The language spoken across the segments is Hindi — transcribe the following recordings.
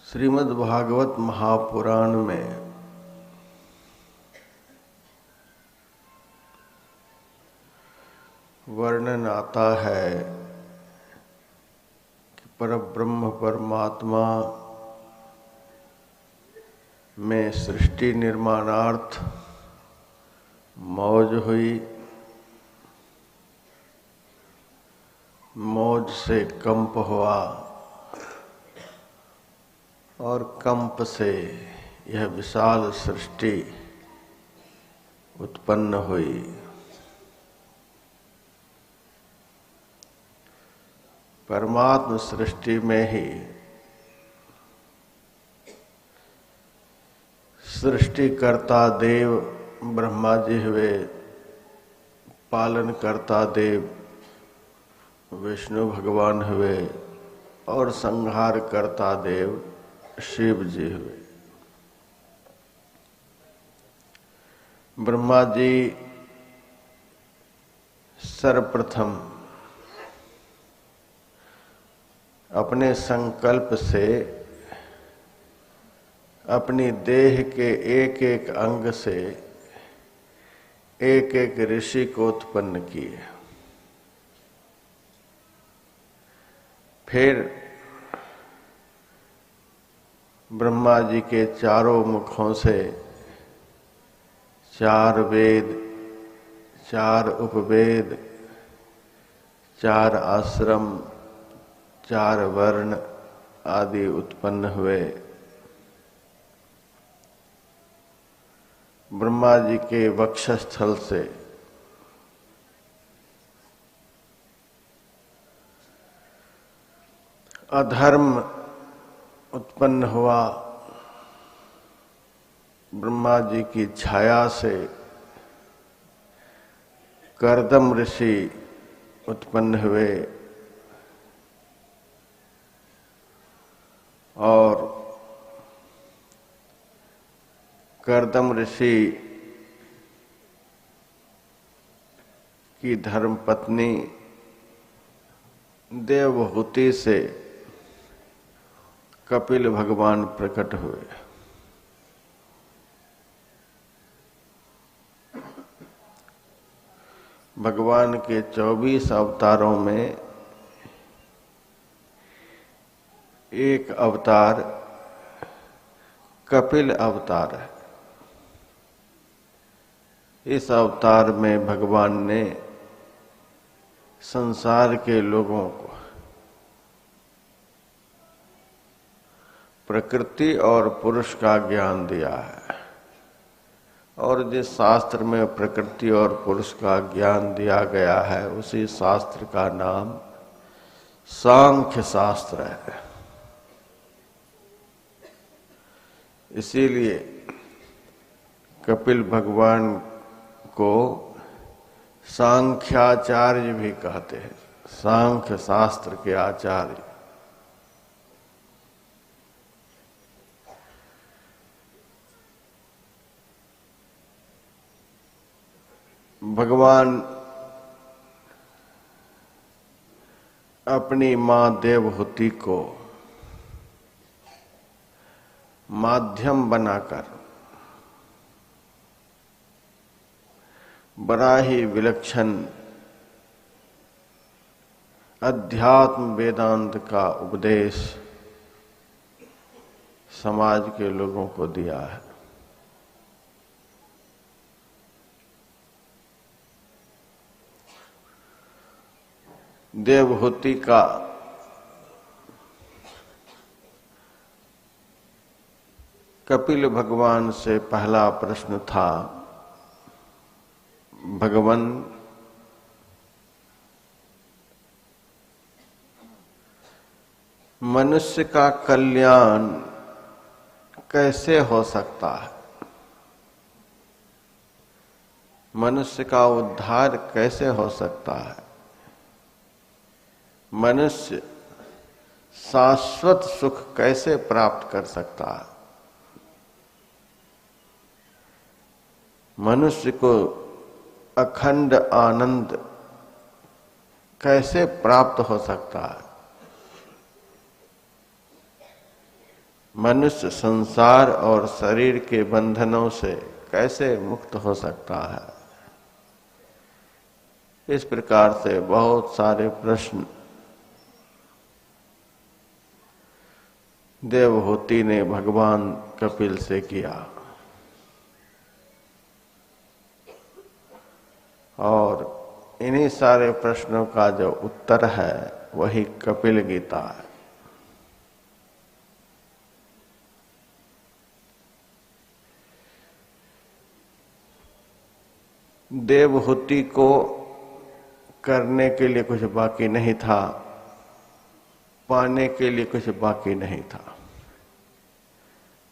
श्रीमद् भागवत महापुराण में वर्णन आता है कि परब्रह्म परमात्मा में सृष्टि निर्माणार्थ मौज हुई। मौज से कंप हुआ और कंप से यह विशाल सृष्टि उत्पन्न हुई। परमात्म सृष्टि में ही सृष्टिकर्ता देव ब्रह्मा जी हुए, पालन करता देव विष्णु भगवान हुए और संहार करता देव शिव जी हुए। ब्रह्मा जी सर्वप्रथम अपने संकल्प से अपनी देह के एक एक अंग से एक एक ऋषि को उत्पन्न किए। फिर ब्रह्मा जी के चारों मुखों से चार वेद, चार उपवेद, चार आश्रम, चार वर्ण आदि उत्पन्न हुए। ब्रह्मा जी के वक्षस्थल से अधर्म उत्पन्न हुआ। ब्रह्मा जी की छाया से कर्दम ऋषि उत्पन्न हुए और कर्दम ऋषि की धर्मपत्नी देवहूति से कपिल भगवान प्रकट हुए। भगवान के 24 अवतारों में एक अवतार कपिल अवतार है। इस अवतार में भगवान ने संसार के लोगों को प्रकृति और पुरुष का ज्ञान दिया है। और जिस शास्त्र में प्रकृति और पुरुष का ज्ञान दिया गया है उसी शास्त्र का नाम सांख्य शास्त्र है। इसीलिए कपिल भगवान को सांख्याचार्य भी कहते हैं, सांख्य शास्त्र के आचार्य। भगवान अपनी मां देवहूति को माध्यम बनाकर बड़ा ही विलक्षण अध्यात्म वेदांत का उपदेश समाज के लोगों को दिया है। देवहूति का कपिल भगवान से पहला प्रश्न था, भगवान मनुष्य का कल्याण कैसे हो सकता है? मनुष्य का उद्धार कैसे हो सकता है? मनुष्य शाश्वत सुख कैसे प्राप्त कर सकता है? मनुष्य को अखंड आनंद कैसे प्राप्त हो सकता है? मनुष्य संसार और शरीर के बंधनों से कैसे मुक्त हो सकता है? इस प्रकार से बहुत सारे प्रश्न देवहूति ने भगवान कपिल से किया और इन्हीं सारे प्रश्नों का जो उत्तर है वही कपिल गीता है। देवहूति को करने के लिए कुछ बाकी नहीं था, पाने के लिए कुछ बाकी नहीं था,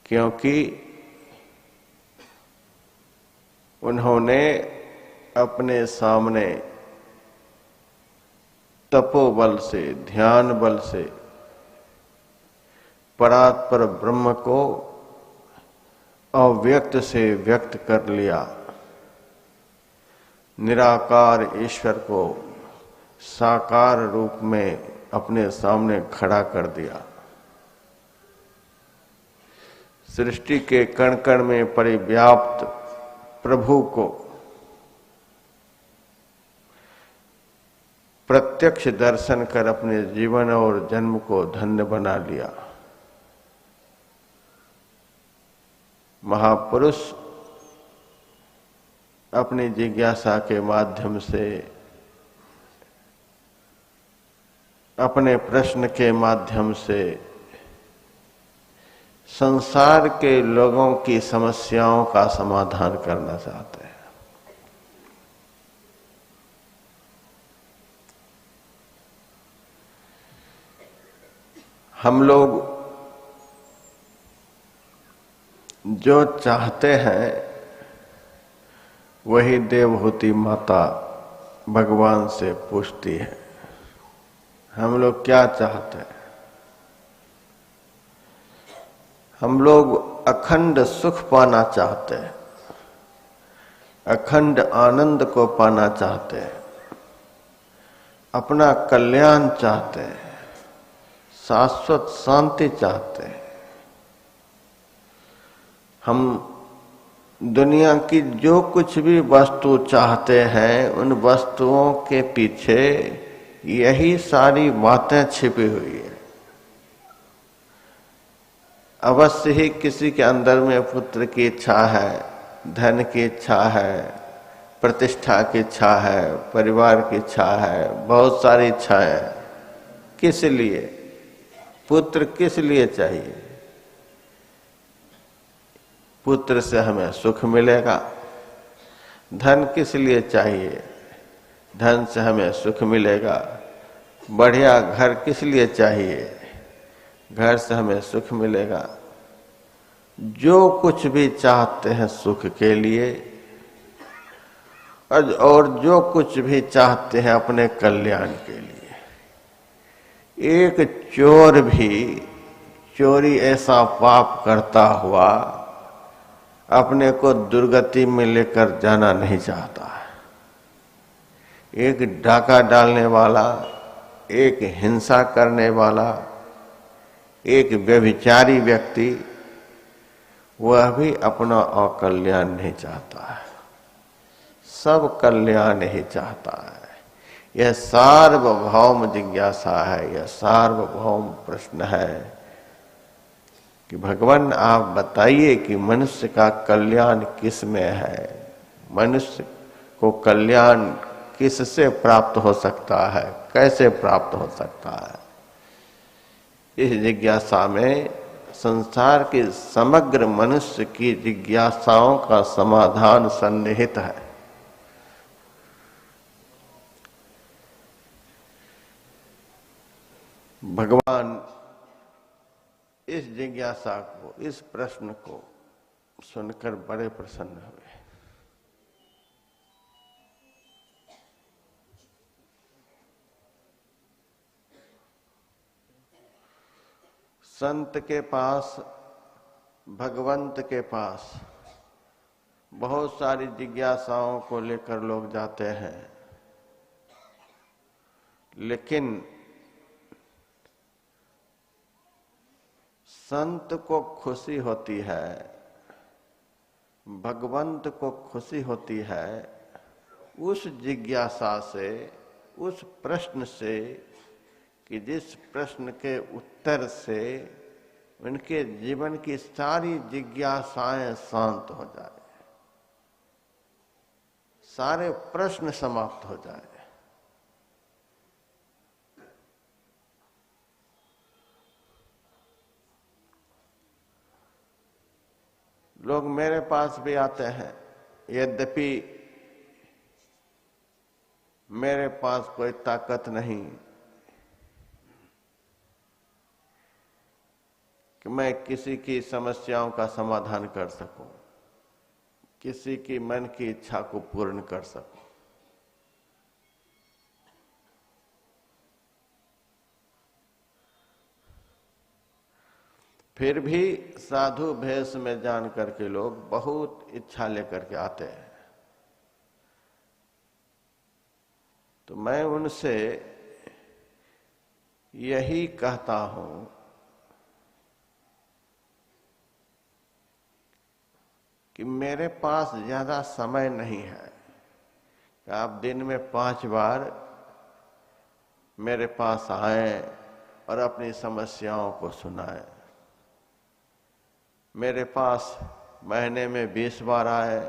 क्योंकि उन्होंने अपने सामने तपोबल से, ध्यान बल से परात्पर ब्रह्म को अव्यक्त से व्यक्त कर लिया, निराकार ईश्वर को साकार रूप में अपने सामने खड़ा कर दिया। सृष्टि के कण कण में परिव्याप्त प्रभु को प्रत्यक्ष दर्शन कर अपने जीवन और जन्म को धन्य बना लिया। महापुरुष अपनी जिज्ञासा के माध्यम से, अपने प्रश्न के माध्यम से संसार के लोगों की समस्याओं का समाधान करना चाहते हैं। हम लोग जो चाहते हैं वही देवहूति माता भगवान से पूछती है। हम लोग क्या चाहते हैं? हम लोग अखंड सुख पाना चाहते हैं, अखंड आनंद को पाना चाहते हैं, अपना कल्याण चाहते हैं, शाश्वत शांति चाहते हैं। हम दुनिया की जो कुछ भी वस्तु चाहते हैं, उन वस्तुओं के पीछे यही सारी बातें छिपी हुई है। अवश्य ही किसी के अंदर में पुत्र की इच्छा है, धन की इच्छा है, प्रतिष्ठा की इच्छा है, परिवार की इच्छा है, बहुत सारी इच्छाएं हैं। किस लिए? पुत्र किस लिए चाहिए? पुत्र से हमें सुख मिलेगा। धन किस लिए चाहिए? धन से हमें सुख मिलेगा। बढ़िया घर किस लिए चाहिए? घर से हमें सुख मिलेगा। जो कुछ भी चाहते हैं सुख के लिए, और जो कुछ भी चाहते हैं अपने कल्याण के लिए। एक चोर भी चोरी ऐसा पाप करता हुआ अपने को दुर्गति में लेकर जाना नहीं चाहता है। एक डाका डालने वाला, एक हिंसा करने वाला, एक व्यभिचारी व्यक्ति, वह भी अपना अकल्याण नहीं चाहता है, सब कल्याण ही चाहता है। यह सार्वभौम जिज्ञासा है, यह सार्वभौम प्रश्न है कि भगवान आप बताइए कि मनुष्य का कल्याण किस में है? मनुष्य को कल्याण किससे प्राप्त हो सकता है? कैसे प्राप्त हो सकता है? इस जिज्ञासा में संसार के समग्र मनुष्य की जिज्ञासाओं का समाधान सन्निहित है। भगवान इस जिज्ञासा को, इस प्रश्न को सुनकर बड़े प्रसन्न हुए। संत के पास, भगवंत के पास बहुत सारी जिज्ञासाओं को लेकर लोग जाते हैं, लेकिन संत को खुशी होती है, भगवंत को खुशी होती है उस जिज्ञासा से, उस प्रश्न से कि जिस प्रश्न के उत्तर से उनके जीवन की सारी जिज्ञासाएं शांत हो जाए, सारे प्रश्न समाप्त हो जाए। लोग मेरे पास भी आते हैं, यद्यपि मेरे पास कोई ताकत नहीं कि मैं किसी की समस्याओं का समाधान कर सकूं, किसी की मन की इच्छा को पूर्ण कर सकूं। फिर भी साधु भेष में जान करके लोग बहुत इच्छा लेकर के आते हैं। तो मैं उनसे यही कहता हूं कि मेरे पास ज्यादा समय नहीं है कि आप दिन में 5 बार मेरे पास आए और अपनी समस्याओं को सुनाएं। मेरे पास महीने में 20 बार आए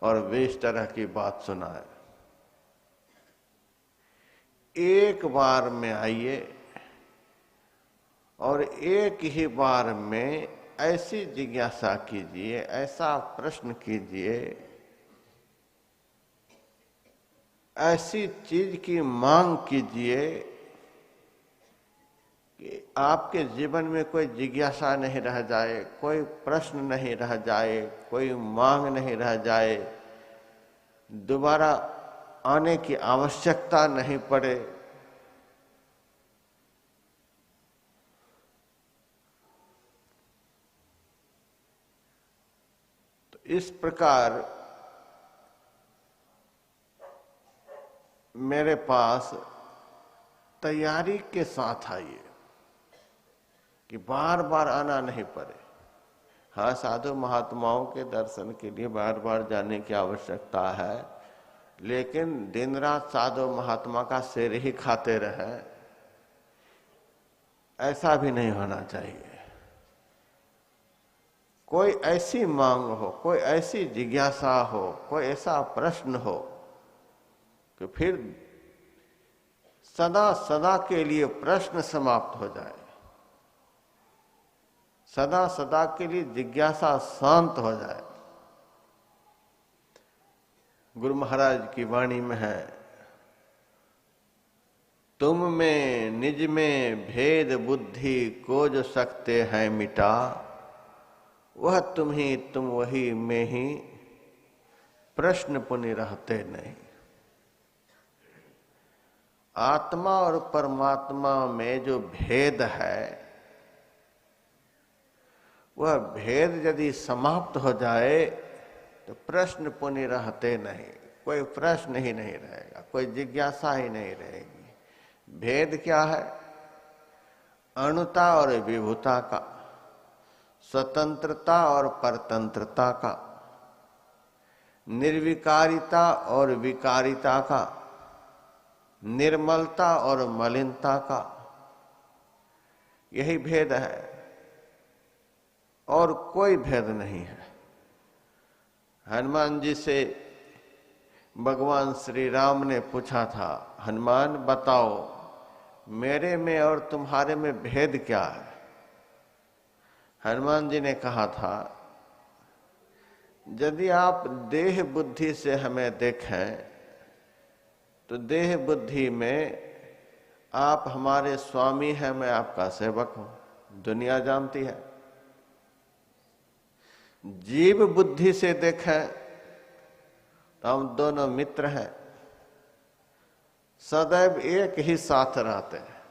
और 20 तरह की बात सुनाए। एक बार में आइए और एक ही बार में ऐसी जिज्ञासा कीजिए, ऐसा प्रश्न कीजिए, ऐसी चीज की मांग कीजिए कि आपके जीवन में कोई जिज्ञासा नहीं रह जाए, कोई प्रश्न नहीं रह जाए, कोई मांग नहीं रह जाए, दोबारा आने की आवश्यकता नहीं पड़े। तो इस प्रकार मेरे पास तैयारी के साथ आइए कि बार बार आना नहीं पड़े। हाँ, साधु महात्माओं के दर्शन के लिए बार बार जाने की आवश्यकता है, लेकिन दिन रात साधु महात्मा का सिर ही खाते रहे, ऐसा भी नहीं होना चाहिए। कोई ऐसी मांग हो, कोई ऐसी जिज्ञासा हो, कोई ऐसा प्रश्न हो कि फिर सदा सदा के लिए प्रश्न समाप्त हो जाए, सदा सदा के लिए जिज्ञासा शांत हो जाए। गुरु महाराज की वाणी में है, तुम में निज में भेद बुद्धि को जो सकते हैं मिटा, वह तुम ही तुम वही में ही प्रश्न पुनि रहते नहीं। आत्मा और परमात्मा में जो भेद है, वह भेद यदि समाप्त हो जाए तो प्रश्न पुनि रहते नहीं, कोई प्रश्न ही नहीं रहेगा, कोई जिज्ञासा ही नहीं रहेगी। भेद क्या है? अणुता और विभुता का, स्वतंत्रता और परतंत्रता का, निर्विकारिता और विकारिता का, निर्मलता और मलिनता का, यही भेद है और कोई भेद नहीं है। हनुमान जी से भगवान श्री राम ने पूछा था, हनुमान बताओ मेरे में और तुम्हारे में भेद क्या है? हनुमान जी ने कहा था, यदि आप देह बुद्धि से हमें देखें तो देह बुद्धि में आप हमारे स्वामी हैं, मैं आपका सेवक हूं, दुनिया जानती है। जीव बुद्धि से देखें तो हम दोनों मित्र हैं, सदैव एक ही साथ रहते हैं,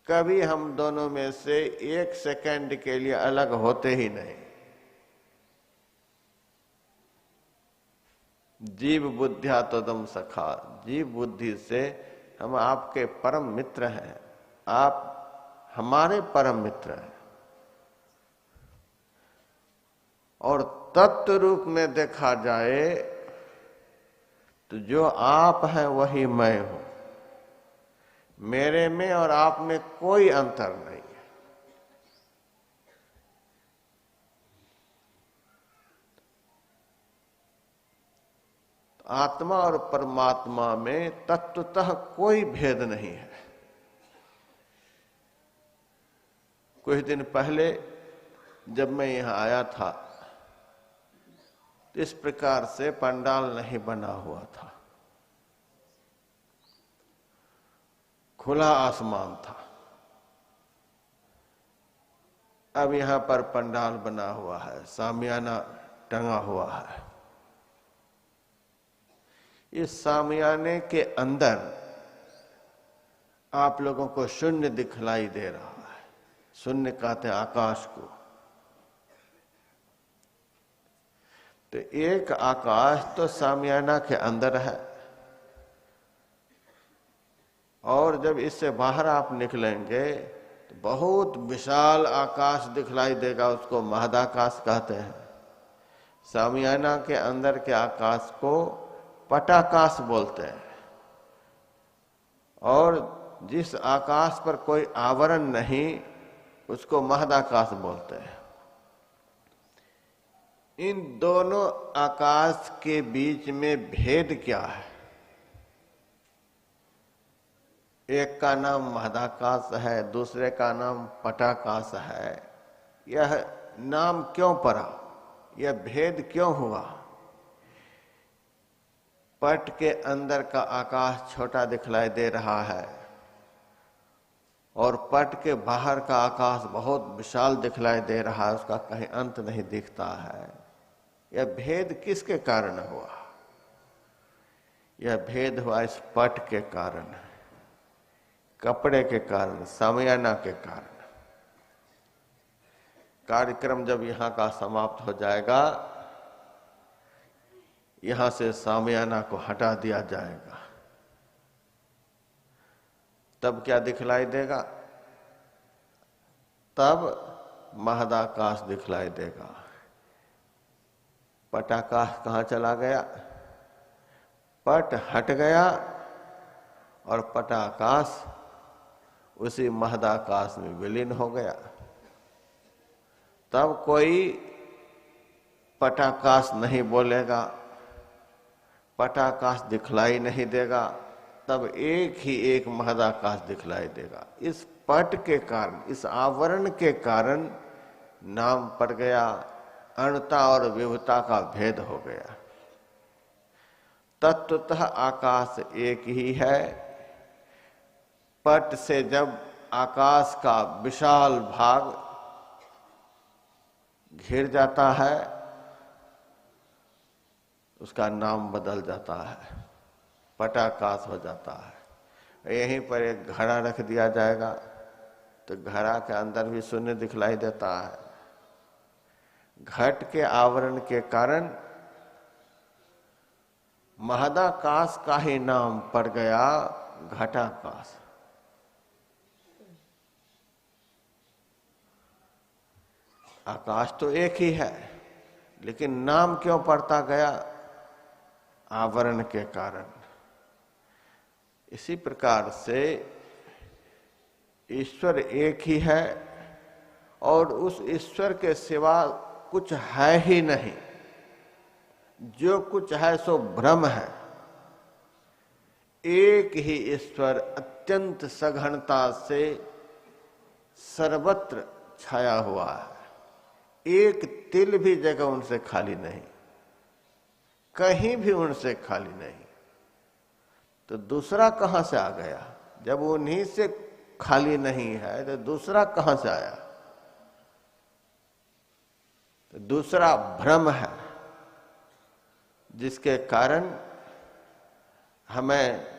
कभी हम दोनों में से 1 सेकंड के लिए अलग होते ही नहीं। जीव बुद्धिया तदम सखा, जीव बुद्धि से हम आपके परम मित्र हैं, आप हमारे परम मित्र हैं। और तत्व रूप में देखा जाए तो जो आप हैं वही मैं हूं। मेरे में और आप में कोई अंतर नहीं है। आत्मा और परमात्मा में तत्वतः कोई भेद नहीं है। कुछ दिन पहले जब मैं यहां आया था तो इस प्रकार से पंडाल नहीं बना हुआ था, खुला आसमान था। अब यहां पर पंडाल बना हुआ है, सामियाना टंगा हुआ है। इस सामियाने के अंदर आप लोगों को शून्य दिखलाई दे रहा है। शून्य कहते हैं आकाश को। तो एक आकाश तो सामियाना के अंदर है, और जब इससे बाहर आप निकलेंगे तो बहुत विशाल आकाश दिखलाई देगा। उसको महदाकाश कहते हैं। सामियाना के अंदर के आकाश को पटाकाश बोलते हैं। और जिस आकाश पर कोई आवरण नहीं उसको महदाकाश बोलते हैं। इन दोनों आकाश के बीच में भेद क्या है? एक का नाम महदाकाश है, दूसरे का नाम पटाकाश है। यह नाम क्यों पड़ा? यह भेद क्यों हुआ? पट के अंदर का आकाश छोटा दिखलाई दे रहा है और पट के बाहर का आकाश बहुत विशाल दिखलाई दे रहा है, उसका कहीं अंत नहीं दिखता है। यह भेद किसके कारण हुआ? यह भेद हुआ इस पट के कारण, कपड़े के कारण, सामियाना के कारण। कार्यक्रम जब यहां का समाप्त हो जाएगा, यहां से सामियाना को हटा दिया जाएगा, तब क्या दिखलाई देगा? तब महदाकाश दिखलाई देगा। पटाकाश कहाँ चला गया? पट हट गया और पटाकाश उसी महदाकाश में विलीन हो गया। तब कोई पटाकाश नहीं बोलेगा, पटाकाश दिखलाई नहीं देगा। तब एक ही एक महदाकाश दिखलाई देगा। इस पट के कारण, इस आवरण के कारण नाम पड़ गया, अणुता और विभुता का भेद हो गया। तत्वतः आकाश एक ही है। पट से जब आकाश का विशाल भाग घिर जाता है, उसका नाम बदल जाता है, पटाकाश हो जाता है। यहीं पर एक घड़ा रख दिया जाएगा तो घड़ा के अंदर भी शून्य दिखलाई देता है। घट के आवरण के कारण महदाकाश का ही नाम पड़ गया घटाकाश। आकाश तो एक ही है, लेकिन नाम क्यों पड़ता गया? आवरण के कारण। इसी प्रकार से ईश्वर एक ही है और उस ईश्वर के सिवा कुछ है ही नहीं। जो कुछ है सो भ्रम है। एक ही ईश्वर अत्यंत सघनता से सर्वत्र छाया हुआ है। एक तिल भी जगह उनसे खाली नहीं, कहीं भी उनसे खाली नहीं। तो दूसरा कहां से आ गया? जब उन्हीं से खाली नहीं है तो दूसरा कहां से आया? तो दूसरा भ्रम है, जिसके कारण हमें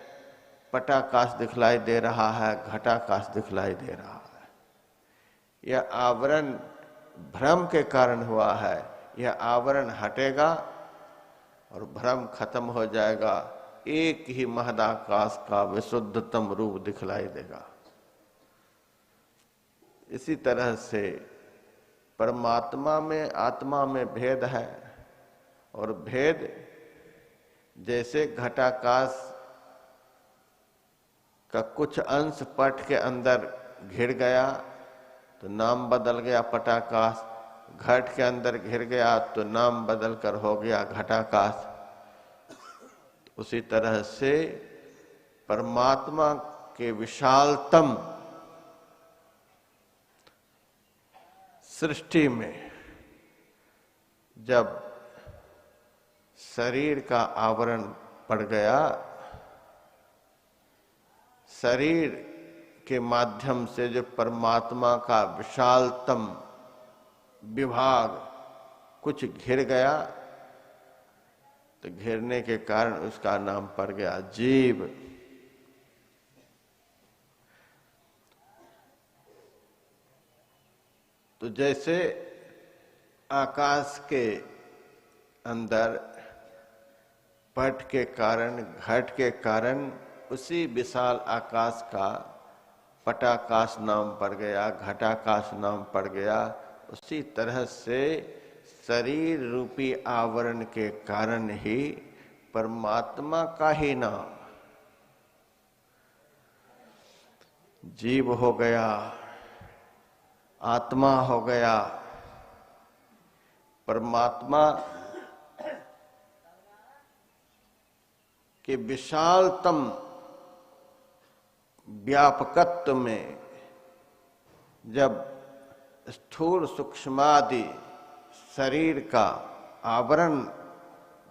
पटाकाश दिखलाई दे रहा है, घटाकाश दिखलाई दे रहा है। यह आवरण भ्रम के कारण हुआ है। यह आवरण हटेगा और भ्रम खत्म हो जाएगा। एक ही महदाकाश का विशुद्धतम रूप दिखलाई देगा। इसी तरह से परमात्मा में आत्मा में भेद है, और भेद जैसे घटाकाश का कुछ अंश पट के अंदर घिर गया तो नाम बदल गया पटाकाश, घट के अंदर घिर गया तो नाम बदल कर हो गया घटाकाश। उसी तरह से परमात्मा के विशालतम सृष्टि में जब शरीर का आवरण पड़ गया, शरीर के माध्यम से जो परमात्मा का विशालतम विभाग कुछ घिर गया, तो घिरने के कारण उसका नाम पड़ गया जीव। तो जैसे आकाश के अंदर पट के कारण, घट के कारण उसी विशाल आकाश का पटाकाश नाम पड़ गया, घटाकाश नाम पड़ गया। उसी तरह से शरीर रूपी आवरण के कारण ही परमात्मा का ही नाम जीव हो गया, आत्मा हो गया। परमात्मा के विशालतम व्यापकत्व में जब स्थूल सूक्ष्मादि शरीर का आवरण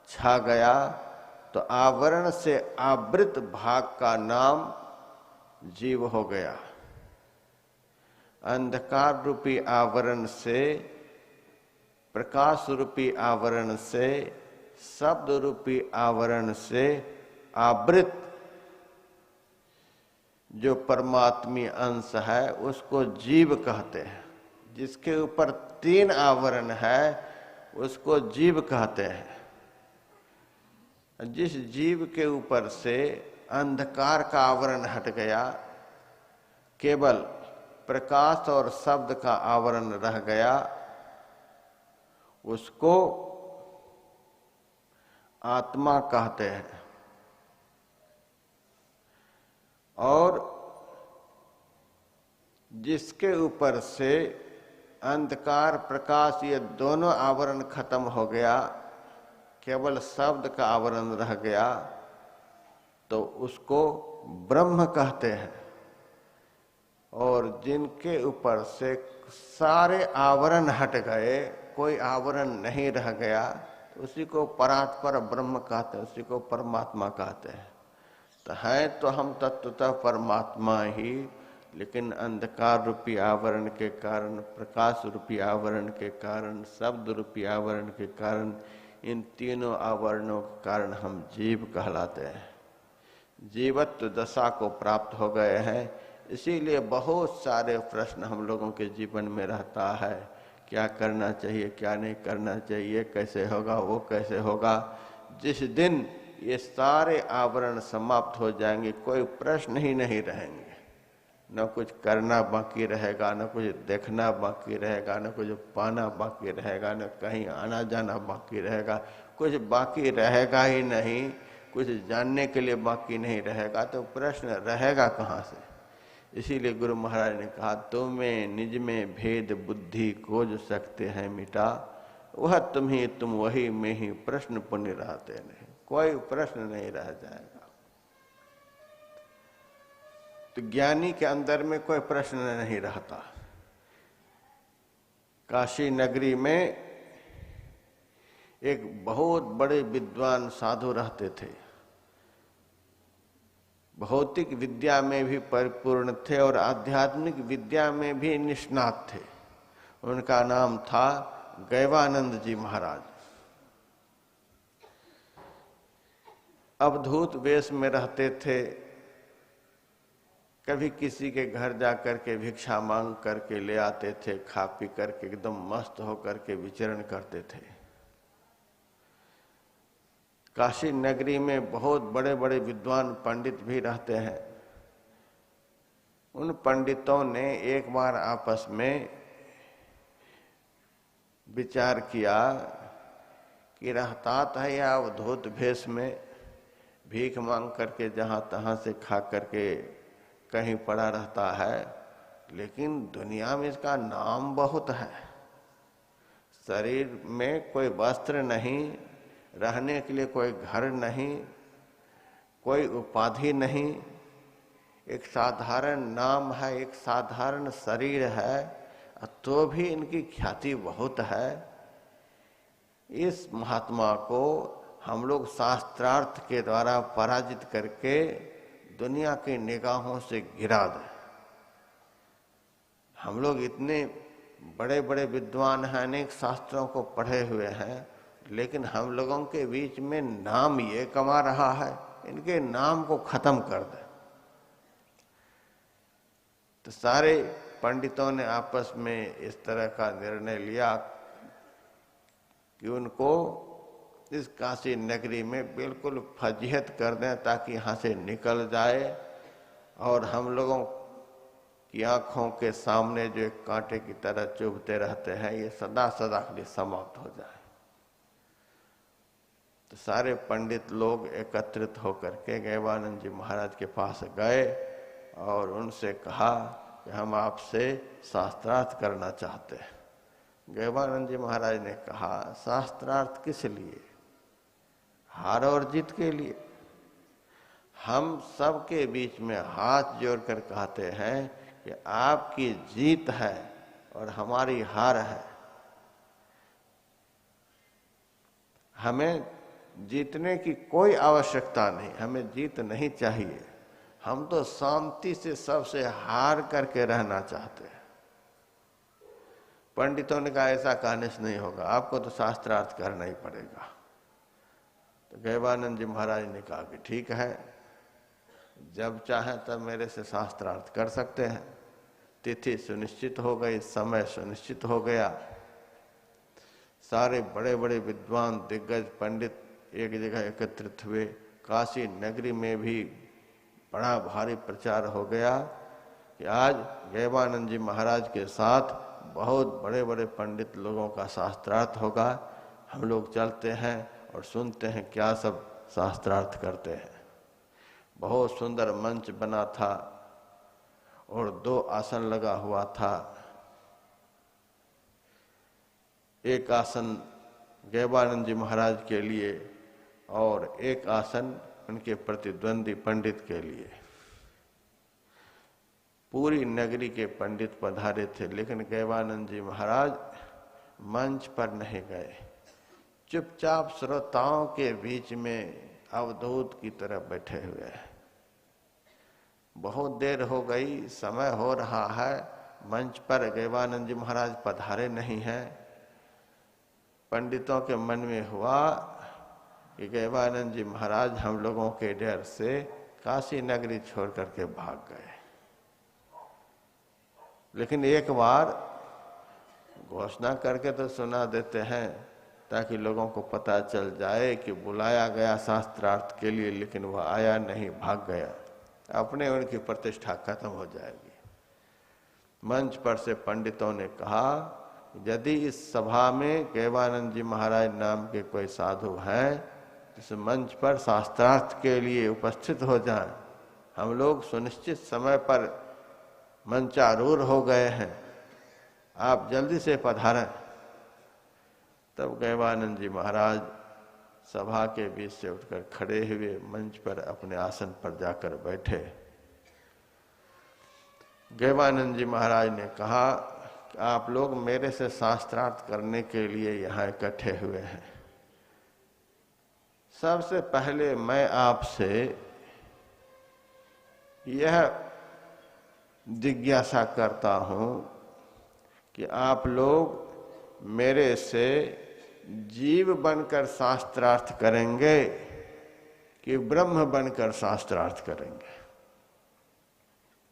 छा गया, तो आवरण से आवृत भाग का नाम जीव हो गया। अंधकार रूपी आवरण से, प्रकाश रूपी आवरण से, शब्द रूपी आवरण से आवृत जो परमात्मी अंश है उसको जीव कहते हैं। जिसके ऊपर 3 आवरण है उसको जीव कहते हैं। जिस जीव के ऊपर से अंधकार का आवरण हट गया, केवल प्रकाश और शब्द का आवरण रह गया, उसको आत्मा कहते हैं। और जिसके ऊपर से अंधकार प्रकाश ये दोनों आवरण खत्म हो गया, केवल शब्द का आवरण रह गया, तो उसको ब्रह्म कहते हैं। और जिनके ऊपर से सारे आवरण हट गए, कोई आवरण नहीं रह गया, तो उसी को परात्पर ब्रह्म कहते हैं, उसी को परमात्मा कहते हैं। तो है तो हम तत्वतः परमात्मा ही, लेकिन अंधकार रूपी आवरण के कारण, प्रकाश रूपी आवरण के कारण, शब्द रूपी आवरण के कारण, इन तीनों आवरणों के कारण हम जीव कहलाते हैं। जीवत्व दशा को प्राप्त हो गए हैं। इसीलिए बहुत सारे प्रश्न हम लोगों के जीवन में रहता है, क्या करना चाहिए, क्या नहीं करना चाहिए, कैसे होगा, वो कैसे होगा। जिस दिन ये सारे आवरण समाप्त हो जाएंगे, कोई प्रश्न ही नहीं रहेंगे। न कुछ करना बाकी रहेगा, न कुछ देखना बाकी रहेगा, न कुछ पाना बाकी रहेगा, न कहीं आना जाना बाकी रहेगा। कुछ बाकी रहेगा ही नहीं, कुछ जानने के लिए बाकी नहीं रहेगा, तो प्रश्न रहेगा कहाँ से। इसीलिए गुरु महाराज ने कहा, तुम्हें निज में भेद बुद्धि खोज सकते हैं मिटा, वह तुम्ही तुम वही में ही प्रश्न पुण्य रहते नहीं। कोई प्रश्न नहीं रह जाएगा। तो ज्ञानी के अंदर में कोई प्रश्न नहीं रहता। काशी नगरी में एक बहुत बड़े विद्वान साधु रहते थे। भौतिक विद्या में भी परिपूर्ण थे और आध्यात्मिक विद्या में भी निष्णात थे। उनका नाम था गैवानंद जी महाराज। अवधूत वेश में रहते थे। कभी किसी के घर जाकर के भिक्षा मांग करके ले आते थे, खा पी करके एकदम मस्त होकर के विचरण करते थे। काशी नगरी में बहुत बड़े बड़े विद्वान पंडित भी रहते हैं। उन पंडितों ने एक बार आपस में विचार किया कि रहतात है या अवधूत भेष में भीख मांग करके जहां तहां से खा करके कहीं पड़ा रहता है, लेकिन दुनिया में इसका नाम बहुत है। शरीर में कोई वस्त्र नहीं, रहने के लिए कोई घर नहीं, कोई उपाधि नहीं, एक साधारण नाम है, एक साधारण शरीर है, तो भी इनकी ख्याति बहुत है। इस महात्मा को हम लोग शास्त्रार्थ के द्वारा पराजित करके दुनिया की निगाहों से गिरा दें। हम लोग इतने बड़े बड़े विद्वान हैं, अनेक शास्त्रों को पढ़े हुए हैं, लेकिन हम लोगों के बीच में नाम ये कमा रहा है, इनके नाम को खत्म कर दे। तो सारे पंडितों ने आपस में इस तरह का निर्णय लिया कि उनको इस काशी नगरी में बिल्कुल फजीहत कर दें, ताकि यहाँ से निकल जाए और हम लोगों की आंखों के सामने जो एक कांटे की तरह चुभते रहते हैं, ये सदा सदा के लिए समाप्त हो जाए। तो सारे पंडित लोग एकत्रित होकर के गैवानंद जी महाराज के पास गए और उनसे कहा कि हम आपसे शास्त्रार्थ करना चाहते हैं। गैवानंद जी महाराज ने कहा, शास्त्रार्थ किस लिए? हार और जीत के लिए। हम सबके बीच में हाथ जोड़कर कहते हैं कि आपकी जीत है और हमारी हार है। हमें जीतने की कोई आवश्यकता नहीं, हमें जीत नहीं चाहिए। हम तो शांति से सबसे हार करके रहना चाहते हैं। पंडितों ने कहा, ऐसा कहने से नहीं होगा, आपको तो शास्त्रार्थ करना ही पड़ेगा। तो गैवानंद जी महाराज ने कहा कि ठीक है, जब चाहे तब मेरे से शास्त्रार्थ कर सकते हैं। तिथि सुनिश्चित हो गई, समय सुनिश्चित हो गया। सारे बड़े बड़े विद्वान दिग्गज पंडित एक जगह एकत्रित हुए। काशी नगरी में भी बड़ा भारी प्रचार हो गया कि आज गैवानंद जी महाराज के साथ बहुत बड़े बड़े पंडित लोगों का शास्त्रार्थ होगा। हम लोग चलते हैं और सुनते हैं क्या सब शास्त्रार्थ करते हैं। बहुत सुंदर मंच बना था और 2 आसन लगा हुआ था। एक आसन गैवानंद जी महाराज के लिए और एक आसन उनके प्रतिद्वंदी पंडित के लिए। पूरी नगरी के पंडित पधारे थे, लेकिन गैवानंद जी महाराज मंच पर नहीं गए। चुपचाप श्रोताओं के बीच में अवधूत की तरह बैठे हुए हैं। बहुत देर हो गई, समय हो रहा है, मंच पर गैवानंद जी महाराज पधारे नहीं हैं। पंडितों के मन में हुआ कि गैवानंद जी महाराज हम लोगों के डर से काशी नगरी छोड़ करके भाग गए। लेकिन एक बार घोषणा करके तो सुना देते हैं, ताकि लोगों को पता चल जाए कि बुलाया गया शास्त्रार्थ के लिए, लेकिन वह आया नहीं, भाग गया। अपने उनकी प्रतिष्ठा खत्म हो जाएगी। मंच पर से पंडितों ने कहा, यदि इस सभा में गैवानंद जी महाराज नाम के कोई साधु हैं, इस मंच पर शास्त्रार्थ के लिए उपस्थित हो जाएं। हम लोग सुनिश्चित समय पर मंचारूढ़ हो गए हैं, आप जल्दी से पधारें। तब गैवानंद जी महाराज सभा के बीच से उठकर खड़े हुए, मंच पर अपने आसन पर जाकर बैठे। गैवानंद जी महाराज ने कहा कि आप लोग मेरे से शास्त्रार्थ करने के लिए यहाँ इकट्ठे हुए हैं। सबसे पहले मैं आपसे यह जिज्ञासा करता हूं कि आप लोग मेरे से जीव बनकर शास्त्रार्थ करेंगे कि ब्रह्म बनकर शास्त्रार्थ करेंगे?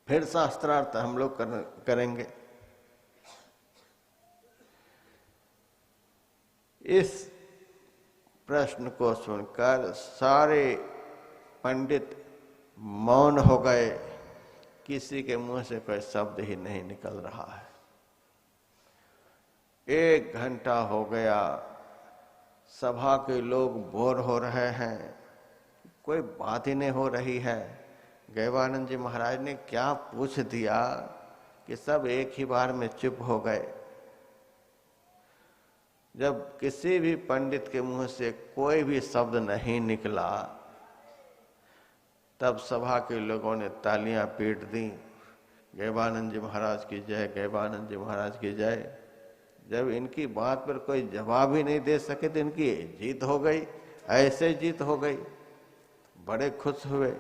फिर शास्त्रार्थ हम लोग करेंगे। इस प्रश्न को सुनकर सारे पंडित मौन हो गए किसी के मुंह से कोई शब्द ही नहीं निकल रहा है। 1 घंटा हो गया, सभा के लोग बोर हो रहे हैं, कोई बात ही नहीं हो रही है। गैवानंद जी महाराज ने क्या पूछ दिया कि सब एक ही बार में चुप हो गए। जब किसी भी पंडित के मुंह से कोई भी शब्द नहीं निकला, तब सभा के लोगों ने तालियां पीट दी, गैवानंद जी महाराज की जय, गैवानंद जी महाराज की जय। जब इनकी बात पर कोई जवाब ही नहीं दे सके तो इनकी जीत हो गई, ऐसे जीत हो गई। बड़े खुश हुए।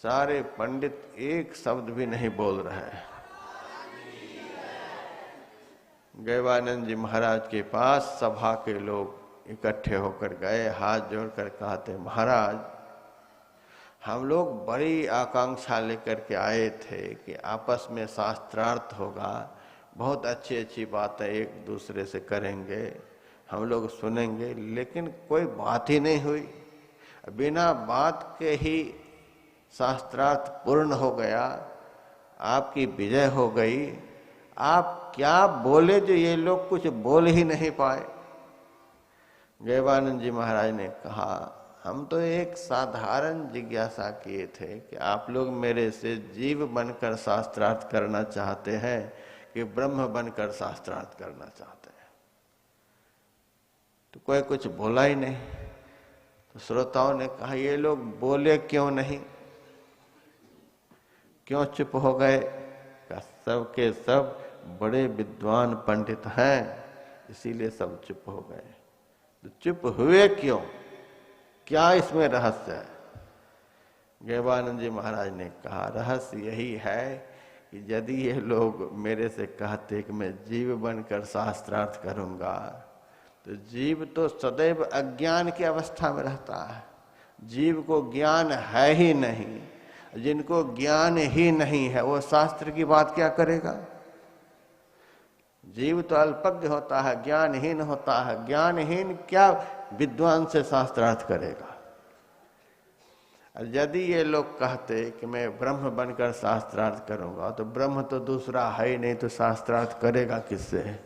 सारे पंडित एक शब्द भी नहीं बोल रहे हैं। गैवानंद जी महाराज के पास सभा के लोग इकट्ठे होकर गए, हाथ जोड़कर कहते, महाराज हम लोग बड़ी आकांक्षा लेकर के आए थे कि आपस में शास्त्रार्थ होगा, बहुत अच्छी अच्छी बातें एक दूसरे से करेंगे, हम लोग सुनेंगे, लेकिन कोई बात ही नहीं हुई। बिना बात के ही शास्त्रार्थ पूर्ण हो गया, आपकी विजय हो गई। आप क्या बोले जो ये लोग कुछ बोल ही नहीं पाए। गैवानंद जी महाराज ने कहा, हम तो एक साधारण जिज्ञासा किए थे कि आप लोग मेरे से जीव बनकर शास्त्रार्थ करना चाहते हैं कि ब्रह्म बनकर शास्त्रार्थ करना चाहते हैं। तो कोई कुछ बोला ही नहीं। तो श्रोताओं ने कहा, ये लोग बोले क्यों नहीं, क्यों चुप हो गए? सब के सब बड़े विद्वान पंडित हैं, इसीलिए सब चुप हो गए। तो चुप हुए क्यों, क्या इसमें रहस्य है? गैवानंद जी महाराज ने कहा, रहस्य यही है कि यदि ये लोग मेरे से कहते कि मैं जीव बनकर शास्त्रार्थ करूंगा, तो जीव तो सदैव अज्ञान की अवस्था में रहता है। जीव को ज्ञान है ही नहीं। जिनको ज्ञान ही नहीं है वो शास्त्र की बात क्या करेगा? जीव तो अल्पज्ञ होता है, ज्ञानहीन होता है। ज्ञानहीन क्या विद्वान से शास्त्रार्थ करेगा? यदि ये लोग कहते कि मैं ब्रह्म बनकर शास्त्रार्थ करूंगा, तो ब्रह्म तो दूसरा है ही नहीं, तो शास्त्रार्थ करेगा किससे?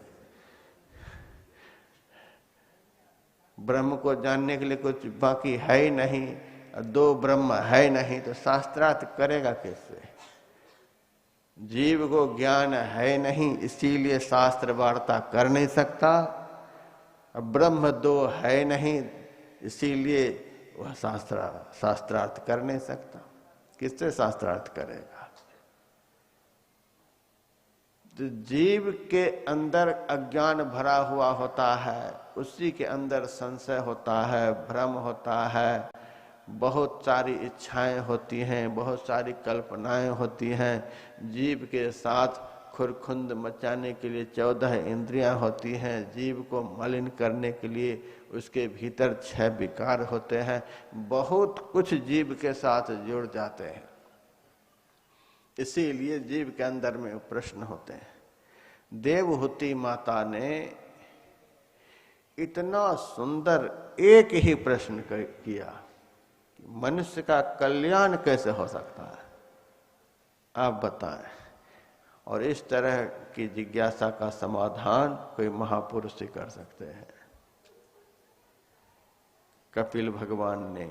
ब्रह्म को जानने के लिए कुछ बाकी है ही नहीं, दो ब्रह्म है नहीं, तो शास्त्रार्थ करेगा किससे? जीव को ज्ञान है नहीं, इसीलिए शास्त्र वार्ता कर नहीं सकता। ब्रह्म दो है नहीं, इसीलिए वह शास्त्रार्थ कर नहीं सकता। किससे शास्त्रार्थ करेगा? तो जीव के अंदर अज्ञान भरा हुआ होता है, उसी के अंदर संशय होता है, भ्रम होता है, बहुत सारी इच्छाएं होती हैं, बहुत सारी कल्पनाएं होती हैं। जीव के साथ खुरखुंद मचाने के लिए 14 इंद्रियां होती हैं। जीव को मलिन करने के लिए उसके भीतर 6 विकार होते हैं। बहुत कुछ जीव के साथ जुड़ जाते हैं। इसीलिए जीव के अंदर में प्रश्न होते हैं। देवहूति माता ने इतना सुंदर एक ही प्रश्न किया, मनुष्य का कल्याण कैसे हो सकता है, आप बताएं। और इस तरह की जिज्ञासा का समाधान कोई महापुरुष ही कर सकते हैं। कपिल भगवान ने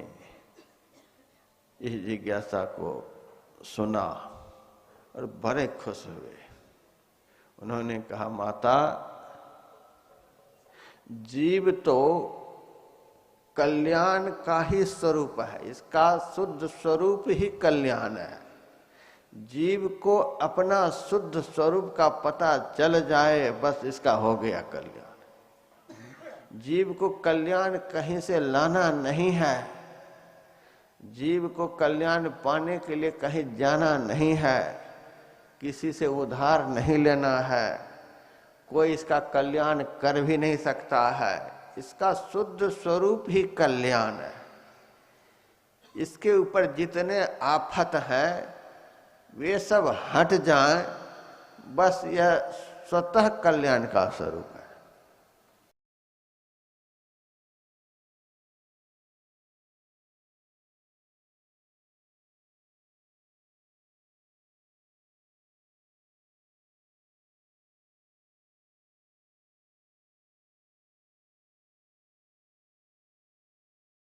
इस जिज्ञासा को सुना और बड़े खुश हुए। उन्होंने कहा, माता, जीव तो कल्याण का ही स्वरूप है, इसका शुद्ध स्वरूप ही कल्याण है। जीव को अपना शुद्ध स्वरूप का पता चल जाए, बस इसका हो गया कल्याण। जीव को कल्याण कहीं से लाना नहीं है। जीव को कल्याण पाने के लिए कहीं जाना नहीं है, किसी से उधार नहीं लेना है, कोई इसका कल्याण कर भी नहीं सकता है। इसका शुद्ध स्वरूप ही कल्याण है। इसके ऊपर जितने आफत हैं वे सब हट जाएं, बस यह स्वतः कल्याण का स्वरूप